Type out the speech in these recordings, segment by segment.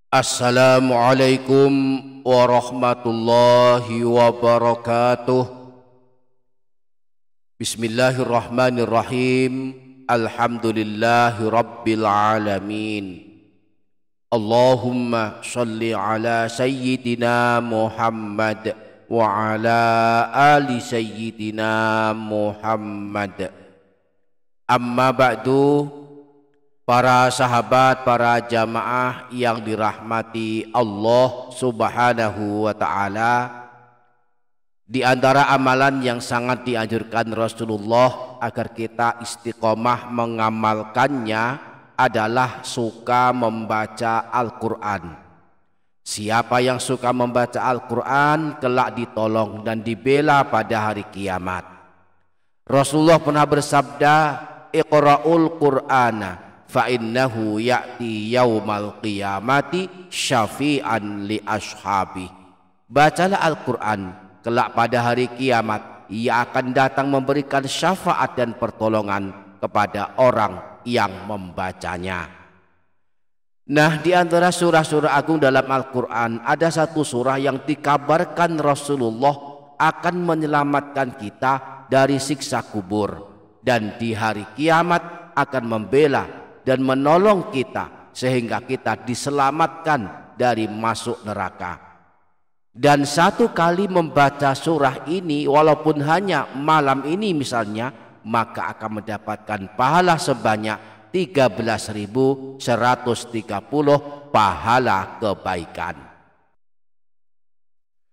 Assalamualaikum warahmatullahi wabarakatuh. Bismillahirrahmanirrahim. Alhamdulillahi rabbil alamin. Allahumma sholli ala sayyidina Muhammad wa ala ali sayyidina Muhammad. Amma ba'du. Para sahabat, para jamaah yang dirahmati Allah Subhanahu wa ta'ala, di antara amalan yang sangat dianjurkan Rasulullah agar kita istiqomah mengamalkannya adalah suka membaca Al-Quran. Siapa yang suka membaca Al-Quran kelak ditolong dan dibela pada hari kiamat. Rasulullah pernah bersabda, "Iqra'ul Qur'ana fa innahu ya'ti yaumal qiyamati syafi'an li ashabi." Bacalah Al-Quran, kelak pada hari kiamat ia akan datang memberikan syafaat dan pertolongan kepada orang yang membacanya. Nah, di antara surah-surah agung dalam Al-Quran ada satu surah yang dikabarkan Rasulullah akan menyelamatkan kita dari siksa kubur dan di hari kiamat akan membela dan menolong kita sehingga kita diselamatkan dari masuk neraka. Dan satu kali membaca surah ini walaupun hanya malam ini misalnya, maka akan mendapatkan pahala sebanyak 13.130 pahala kebaikan.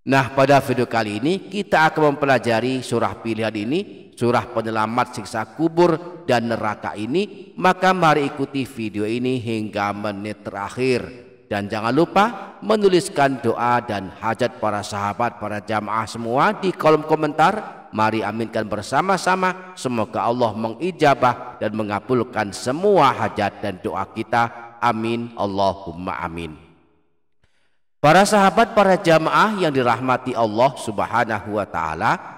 Nah, pada video kali ini kita akan mempelajari surah pilihan ini, surah penyelamat siksa kubur dan neraka ini. Maka mari ikuti video ini hingga menit terakhir. Dan jangan lupa menuliskan doa dan hajat para sahabat, para jamaah semua di kolom komentar. Mari aminkan bersama-sama. Semoga Allah mengijabah dan mengabulkan semua hajat dan doa kita. Amin, Allahumma amin. Para sahabat, para jamaah yang dirahmati Allah Subhanahu wa ta'ala,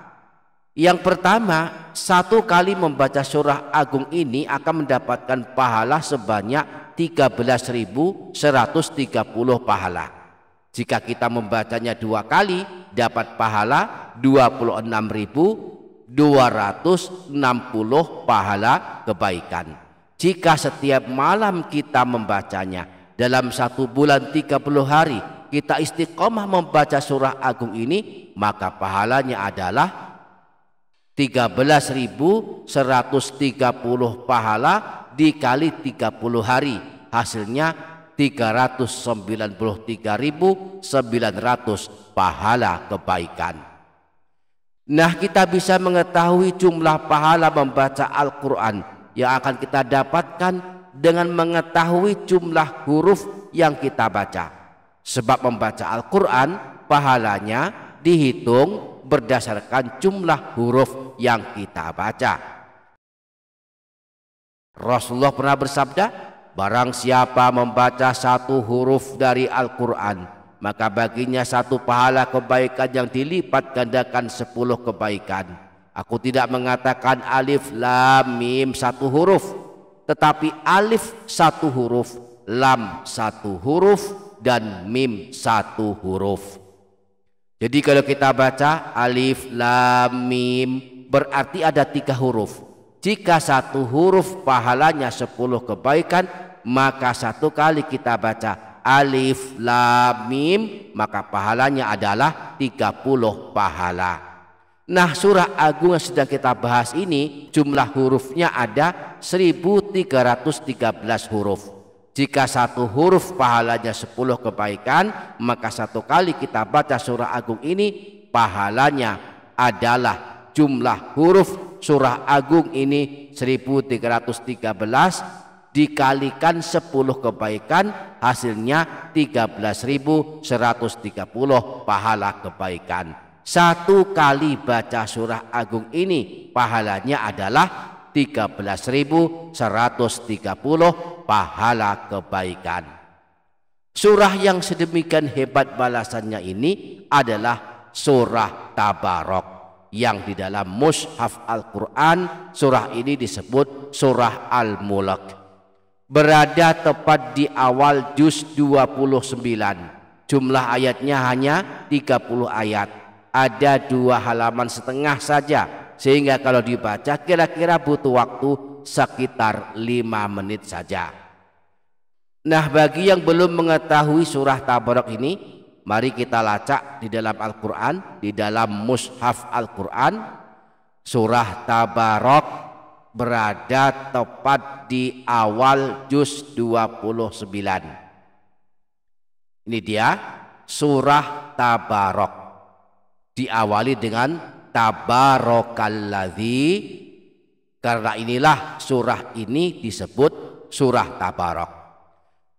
yang pertama, satu kali membaca surah agung ini akan mendapatkan pahala sebanyak 13.130 pahala. Jika kita membacanya dua kali, dapat pahala 26.260 pahala kebaikan. Jika setiap malam kita membacanya dalam satu bulan 30 hari, kita istiqomah membaca surah agung ini, maka pahalanya adalah 13.130 pahala dikali 30 hari, hasilnya 393.900 pahala kebaikan. Nah, kita bisa mengetahui jumlah pahala membaca Al-Quran yang akan kita dapatkan dengan mengetahui jumlah huruf yang kita baca. Sebab membaca Al-Quran pahalanya dihitung berdasarkan jumlah huruf yang kita baca. Rasulullah pernah bersabda, barang siapa membaca satu huruf dari Al-Quran, maka baginya satu pahala kebaikan yang dilipat gandakan 10 kebaikan. Aku tidak mengatakan alif lam mim satu huruf, tetapi alif satu huruf, lam satu huruf, dan mim satu huruf. Jadi kalau kita baca alif lam mim berarti ada 3 huruf. Jika satu huruf pahalanya 10 kebaikan, maka satu kali kita baca alif lam mim maka pahalanya adalah 30 pahala. Nah, surah agung yang sedang kita bahas ini jumlah hurufnya ada 1313 huruf. Jika satu huruf pahalanya 10 kebaikan, maka satu kali kita baca surah agung ini pahalanya adalah jumlah huruf surah agung ini 1313 dikalikan 10 kebaikan, hasilnya 13.130 pahala kebaikan. Satu kali baca surah agung ini pahalanya adalah 13.130 pahala kebaikan. Surah yang sedemikian hebat balasannya ini adalah surah Tabarok, yang di dalam mushaf Al-Quran surah ini disebut surah Al-Mulk. berada tepat di awal juz 29. Jumlah ayatnya hanya 30 ayat. Ada 2 halaman setengah saja, sehingga kalau dibaca kira-kira butuh waktu sekitar 5 menit saja. Nah, bagi yang belum mengetahui surah Tabarok ini, mari kita lacak di dalam Al-Quran, di dalam mushaf Al-Quran. Surah Tabarok berada tepat di awal juz 29. Ini dia surah Tabarok. Diawali dengan Tabarakalladzi, karena inilah surah ini disebut surah Tabarok.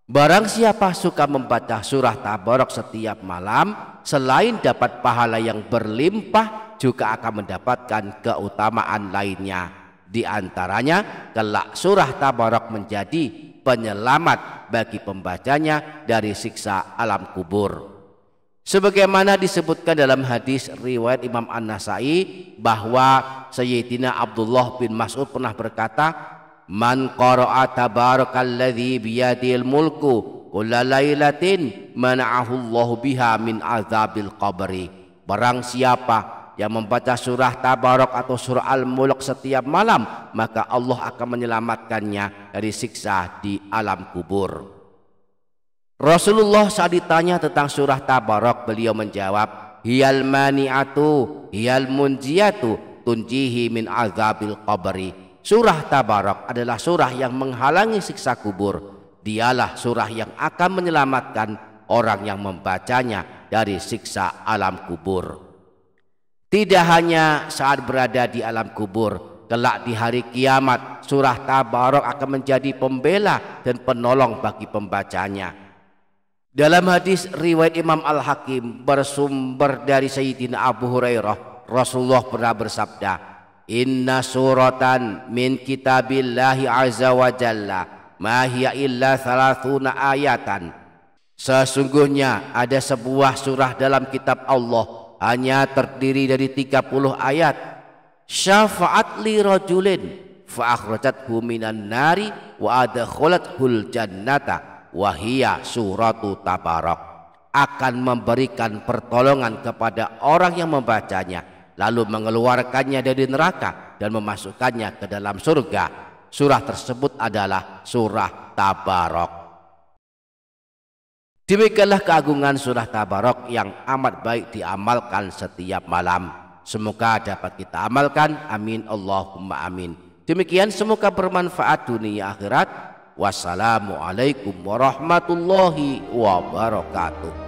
Barang siapa suka membaca surah Tabarok setiap malam, selain dapat pahala yang berlimpah, juga akan mendapatkan keutamaan lainnya. Di antaranya, kelak surah Tabarok menjadi penyelamat bagi pembacanya dari siksa alam kubur. Sebagaimana disebutkan dalam hadis riwayat Imam An-Nasai bahwa Sayyidina Abdullah bin Mas'ud pernah berkata, "Man qara'a tabarakalladzi biyadil mulku kulla lailatin mana'ahu Allahu biha min azabil qabri." Barang siapa yang membaca surah Tabarok atau surah Al-Mulk setiap malam, maka Allah akan menyelamatkannya dari siksa di alam kubur. Rasulullah saat ditanya tentang surah Tabarok, beliau menjawab, "Hiyal mani'atu hiyal munjiyatu tunjihi min azabil qabri." Surah Tabarok adalah surah yang menghalangi siksa kubur. Dialah surah yang akan menyelamatkan orang yang membacanya dari siksa alam kubur. Tidak hanya saat berada di alam kubur, kelak di hari kiamat surah Tabarok akan menjadi pembela dan penolong bagi pembacanya. Dalam hadis riwayat Imam Al-Hakim bersumber dari Sayyidina Abu Hurairah, Rasulullah pernah bersabda, "Inna suratan min kitabillahi azza wa jalla ma hiya illa 30 ayatan." Sesungguhnya ada sebuah surah dalam kitab Allah hanya terdiri dari 30 ayat. Syafa'at li rajulin fa akhrajathu minan nari wa adkhalathul jannata wahia suratu Tabarok, akan memberikan pertolongan kepada orang yang membacanya, lalu mengeluarkannya dari neraka dan memasukkannya ke dalam surga. Surah tersebut adalah surah Tabarok. Demikianlah keagungan surah Tabarok yang amat baik diamalkan setiap malam. Semoga dapat kita amalkan, amin Allahumma amin. Demikian, semoga bermanfaat dunia akhirat. Wassalamualaikum warahmatullahi wabarakatuh.